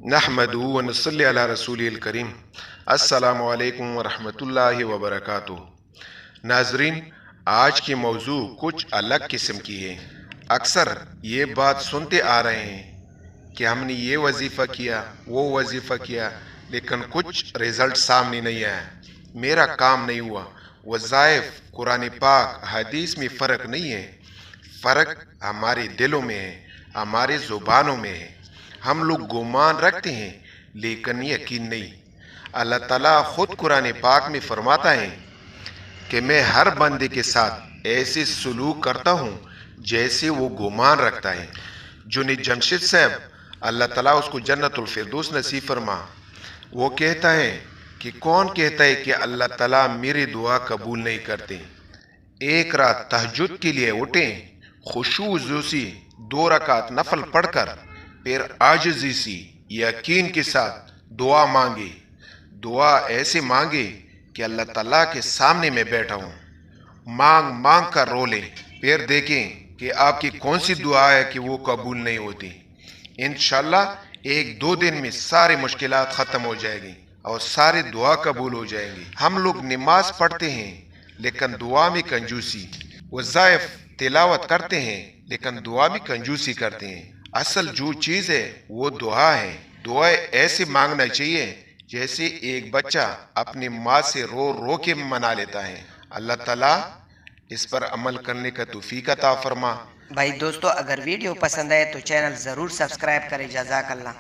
नहमदु व नसल्ली अला रसूलिल करीम। अस्सलामु अलैकुम व रहमतुल्लाहि व बरकातुहू। नाजरीन, आज की मौजू कुछ अलग किस्म की है। अक्सर ये बात सुनते आ रहे हैं कि हमने ये वजीफ़ा किया, वो वजीफ़ा किया, लेकिन कुछ रिजल्ट सामने नहीं आया, मेरा काम नहीं हुआ। वज़ाइफ कुरान पाक हदीस में फ़र्क नहीं है, फ़र्क हमारे दिलों में है, हमारे ज़ुबानों में है। हम लोग गुमान रखते हैं लेकिन यकीन नहीं। अल्लाह ताला खुद कुरान पाक में फरमाता है कि मैं हर बंदे के साथ ऐसे सलूक करता हूँ जैसे वो गुमान रखता है। जुनैद जमशेद साहब, अल्लाह ताला उसको जन्नतुल फिरदौस नसीब फरमा, वो कहता है कि कौन कहता है कि अल्लाह ताला मेरी दुआ कबूल नहीं करते। एक रात तहज्जुद के लिए उठें, खुशू ज़ूसी 2 रकात नफल पढ़कर फिर आजिज़ी सी यकीन के साथ दुआ मांगे। दुआ ऐसे मांगे कि अल्लाह ताला के सामने मैं बैठा हूँ, मांग मांग कर रो लें, फिर देखें कि आपकी कौन सी दुआ है कि वो कबूल नहीं होती। इंशाल्लाह 1-2 दिन में सारी मुश्किलात ख़त्म हो जाएगी और सारी दुआ कबूल हो जाएंगी। हम लोग नमाज पढ़ते हैं लेकिन दुआ में कंजूसी, वज़ाइफ तिलावत करते हैं लेकिन दुआ में कंजूसी करते हैं। असल जो चीज़ है वो दुआ है। दुआ ऐसे मांगना चाहिए जैसे एक बच्चा अपनी माँ से रो रो के मना लेता है। अल्लाह ताला इस पर अमल करने का तौफीक अता फरमा। भाई दोस्तों, अगर वीडियो पसंद आए तो चैनल ज़रूर सब्सक्राइब करें। जज़ाकल्लाह।